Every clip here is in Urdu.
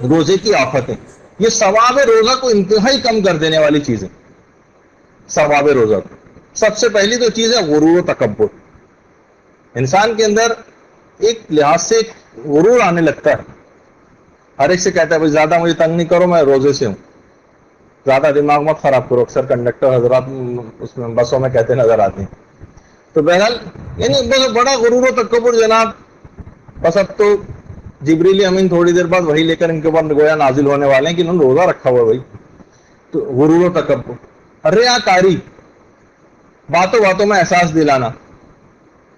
روزے کی آفتیں، یہ ثواب روزہ کو انتہائی کم کر دینے والی چیزیں. ثواب روزہ کو سب سے پہلی تو چیز ہے غرور و تکبر. انسان کے اندر ایک لحاظ سے ایک غرور آنے لگتا ہے. ہر ایک سے کہتا ہے بھائی زیادہ مجھے تنگ نہیں کرو، میں روزے سے ہوں، زیادہ دماغ مت خراب کرو. اکثر کنڈکٹر حضرات اس میں بسوں میں کہتے نظر آتے ہیں. تو بہرحال یعنی بہت بڑا غرور و تکبر جناب. بس اب تو جبریل امین تھوڑی دیر بعد وہی لے کر ان کے اوپر گویا نازل ہونے والے ہیں کہ انہوں نے روزہ رکھا ہوا بھائی. تو غرور و تکبر، ریاکاری، باتوں باتوں میں احساس دلانا،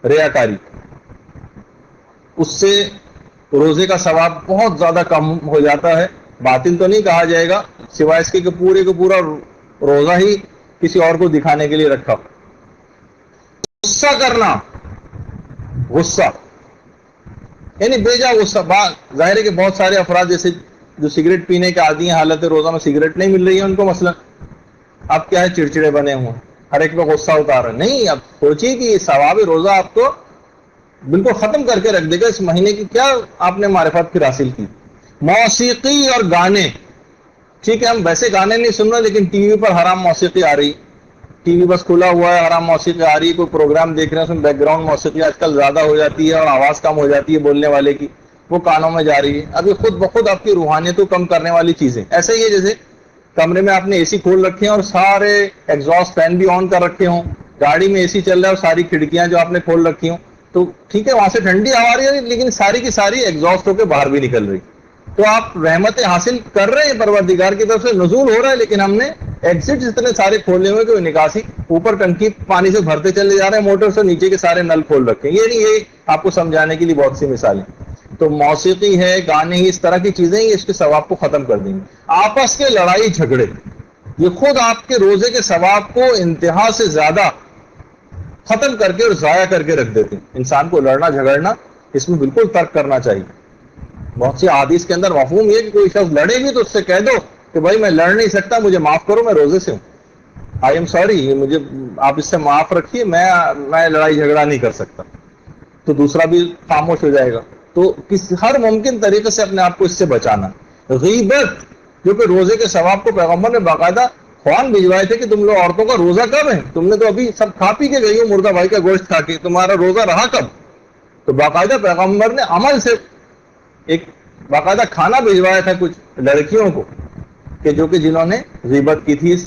ریاکاری، اس سے روزے کا ثواب بہت زیادہ کم ہو جاتا ہے. باطل تو نہیں کہا جائے گا سوائے اس کے کہ پورے کو پورا روزہ ہی کسی اور کو دکھانے کے لیے رکھا. غصہ کرنا، غصہ یعنی بے جا غصہ. ظاہر ہے کہ بہت سارے افراد جیسے جو سگریٹ پینے کے عادی ہیں، حالت روزہ میں سگریٹ نہیں مل رہی ہے ان کو مثلا، اب کیا ہے چڑچڑے بنے ہوئے، ہر ایک پہ غصہ اتار رہے. نہیں، اب سوچیے کہ یہ ثواب روزہ آپ کو بالکل ختم کر کے رکھ دے گا. اس مہینے کی کیا آپ نے معرفت پھر حاصل کی. موسیقی اور گانے، ٹھیک ہے ہم ویسے گانے نہیں سن رہے لیکن ٹی وی پر حرام موسیقی آ رہی، ٹی وی بس کھلا ہوا ہے، حرام موسیقی آ رہی ہے، کوئی پروگرام دیکھ رہے ہیں اس میں بیک گراؤنڈ موسیقی آج کل زیادہ ہو جاتی ہے اور آواز کم ہو جاتی ہے بولنے والے کی، وہ کانوں میں جا رہی ہے. ابھی خود بخود آپ کی روحانیت کو کم کرنے والی چیزیں. ایسا ہی ہے جیسے کمرے میں آپ نے اے سی کھول رکھے ہیں اور سارے ایگزاسٹ فین بھی آن کر رکھے ہوں، گاڑی میں اے سی چل رہا ہے اور ساری کھڑکیاں جو آپ نے کھول رکھی ہوں، تو ٹھیک ہے وہاں سے ٹھنڈی ہوا آ رہی ہے لیکن ساری کی ساری ایگزاسٹ ہو کے باہر بھی نکل رہی. تو آپ رحمتیں حاصل کر رہے ہیں، پروردگار کی طرف سے نزول ہو رہا ہے، لیکن ہم نے ایگزٹ اتنے سارے کھولے ہوئے کہ وہ نکاسی اوپر ٹنکی پانی سے بھرتے چلے جا رہے ہیں موٹر سے، نیچے کے سارے نل کھول رکھے ہیں. یہ نہیں، یہ آپ کو سمجھانے کے لیے بہت سی مثالیں. تو موسیقی ہے، گانے ہی، اس طرح کی چیزیں ہی اس کے ثواب کو ختم کر دیں گے. آپس کے لڑائی جھگڑے، یہ خود آپ کے روزے کے ثواب کو انتہا سے زیادہ ختم کر کے اور ضائع کر کے رکھ دیتے ہیں. انسان کو لڑنا جھگڑنا اس میں بالکل ترک کرنا چاہیے. بہت سی احادیث کے اندر مفہوم یہ کہ کوئی شخص لڑے بھی تو اس سے کہہ دو کہ بھائی میں لڑ نہیں سکتا، مجھے معاف کرو، میں روزے سے ہوں، آئی ایم سوری، مجھے آپ اس سے معاف رکھیے، میں لڑائی جھگڑا نہیں کر سکتا. تو دوسرا بھی خاموش ہو جائے گا. تو ہر ممکن طریقے سے اپنے آپ کو اس سے بچانا. غیبت، جو کہ روزے کے ثواب کو پیغمبر نے باقاعدہ خوان بھجوائے تھے کہ تم لوگ عورتوں کا روزہ کب ہے، تم نے تو ابھی سب کھا پی کے گئی ہو مردہ بھائی کا گوشت کھا کے، تمہارا روزہ رہا کب. تو باقاعدہ پیغمبر نے عمل سے ایک باقاعدہ کھانا بھجوایا تھا کچھ لڑکیوں کو کہ جو کہ جنہوں نے غیبت کی تھی اس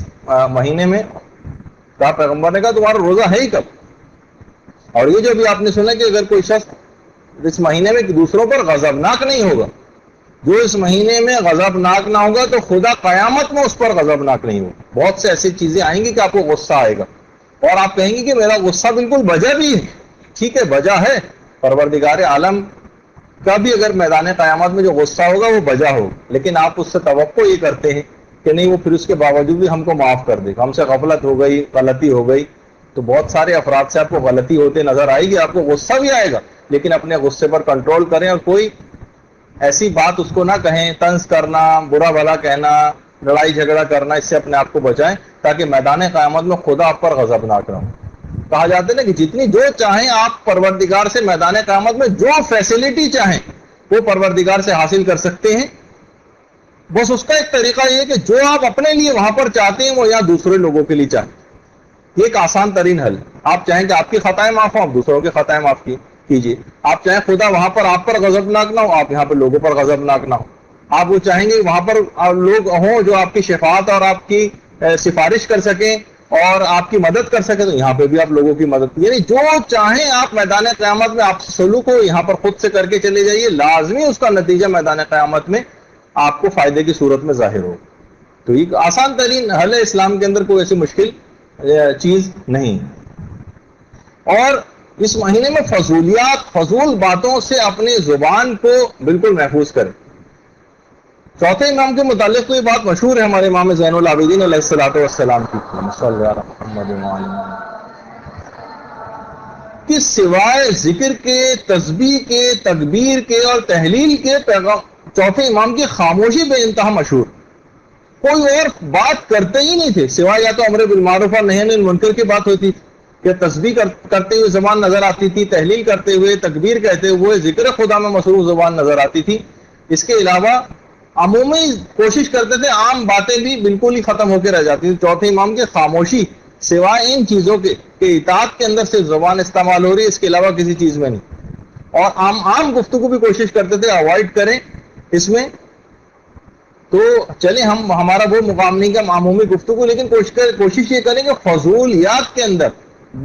مہینے میں. کہا پیغمبر نے کہا تمہارا روزہ ہے ہی کب. اور یہ جو بھی آپ نے سنا کہ اگر کوئی شخص اس مہینے میں دوسروں پر غضبناک نہیں ہوگا، جو اس مہینے میں غضبناک نہ ہوگا تو خدا قیامت میں اس پر غضبناک نہیں ہوگا. بہت سے ایسی چیزیں آئیں گی کہ آپ کو غصہ آئے گا اور آپ کہیں گے کہ میرا غصہ بالکل بجا بھی ہے. ٹھیک ہے بجا ہے، پروردگار عالم کا بھی اگر میدان قیامت میں جو غصہ ہوگا وہ بجا ہوگا، لیکن آپ اس سے توقع یہ کرتے ہیں کہ نہیں وہ پھر اس کے باوجود بھی ہم کو معاف کر دے گا، ہم سے غفلت ہو گئی، غلطی ہو گئی. تو بہت سارے افراد سے آپ کو غلطی ہوتے نظر آئے گی، آپ کو غصہ بھی آئے گا، لیکن اپنے غصے پر کنٹرول کریں اور کوئی ایسی بات اس کو نہ کہیں، طنز کرنا، برا بھلا کہنا، لڑائی جھگڑا کرنا، اس سے اپنے آپ کو بچائیں تاکہ میدان قیامت میں خدا آپ پر غضبناک نہ ہو. کہا جاتا ہے نا کہ جتنی جو چاہیں آپ پروردگار سے میدان قیامت میں جو فیسلٹی چاہیں وہ پروردگار سے حاصل کر سکتے ہیں. بس اس کا ایک طریقہ یہ ہے کہ جو آپ اپنے لیے وہاں پر چاہتے ہیں وہ یہاں دوسرے لوگوں کے لیے چاہیں. یہ ایک آسان ترین حل. آپ چاہیں کہ آپ کی خطائیں معاف ہوں، آپ دوسروں کی خطائیں معاف کیجیے. آپ چاہیں خدا وہاں پر آپ پر غضبناک نہ ہو، آپ یہاں پر لوگوں پر غضبناک نہ ہو. آپ وہ چاہیں گے وہاں پر لوگ ہوں جو آپ کی شفاعت اور آپ کی سفارش کر سکیں اور آپ کی مدد کر سکیں، تو یہاں پہ بھی آپ لوگوں کی مدد، یعنی جو چاہیں آپ میدان قیامت میں آپ سلوک ہو یہاں پر خود سے کر کے چلے جائیے، لازمی اس کا نتیجہ میدان قیامت میں آپ کو فائدے کی صورت میں ظاہر ہو. تو یہ آسان ترین حل ہے، اسلام کے اندر کوئی ایسی مشکل چیز نہیں. اور اس مہینے میں فضولیات، فضول باتوں سے اپنی زبان کو بالکل محفوظ کریں. چوتھے امام کے متعلق تو یہ بات مشہور ہے ہمارے امام زین العابدین علیہ الصلوۃ والسلام کی کہ سوائے ذکر کے، تسبیح کے، تکبیر کے اور تحلیل کے چوتھے امام کی خاموشی بے انتہا مشہور. کوئی اور بات کرتے ہی نہیں تھے سوائے یا تو امر بالمعروف اور نہی عن المنکر کی بات ہوتی کہ تسبیح کرتے ہوئے زبان نظر آتی تھی، تحلیل کرتے ہوئے، تکبیر کہتے ہوئے، ذکر خدا میں مصروف زبان نظر آتی تھی. اس کے علاوہ عمومی کوشش کرتے تھے، عام باتیں بھی بالکل ہی ختم ہو کے رہ جاتی تھی. چوتھے امام کے خاموشی سوائے ان چیزوں کے کہ اطاعت کے اندر صرف زبان استعمال ہو رہی ہے، اس کے علاوہ کسی چیز میں نہیں. اور عام گفتگو بھی کوشش کرتے تھے اوائڈ کریں اس میں. تو چلیں ہمارا وہ مقام نہیں کہ ہم عمومی گفتگو، لیکن کوشش یہ کریں کہ فضولیات کے اندر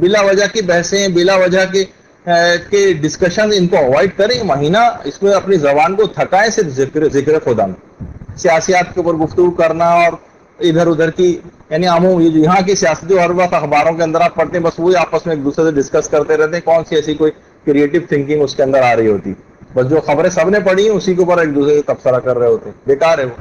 بلا وجہ کی بحثیں، بلا وجہ کے ڈسکشن ان کو اوائڈ کریں. مہینہ اس میں اپنی زبان کو تھکائیں صرف ذکر خدا میں. سیاسیات کے اوپر گفتگو کرنا اور ادھر ادھر کی، یعنی یہاں کی سیاست ہر وقت اخباروں کے اندر آپ پڑھتے ہیں، بس وہی آپس میں ایک دوسرے سے ڈسکس کرتے رہتے ہیں. کون سی ایسی کوئی کریٹو تھنکنگ اس کے اندر آ رہی ہوتی؟ بس جو خبریں سب نے پڑھی ہیں اسی کے اوپر ایک دوسرے سے تبصرہ کر رہے ہوتے ہیں. بیکار ہے وہ.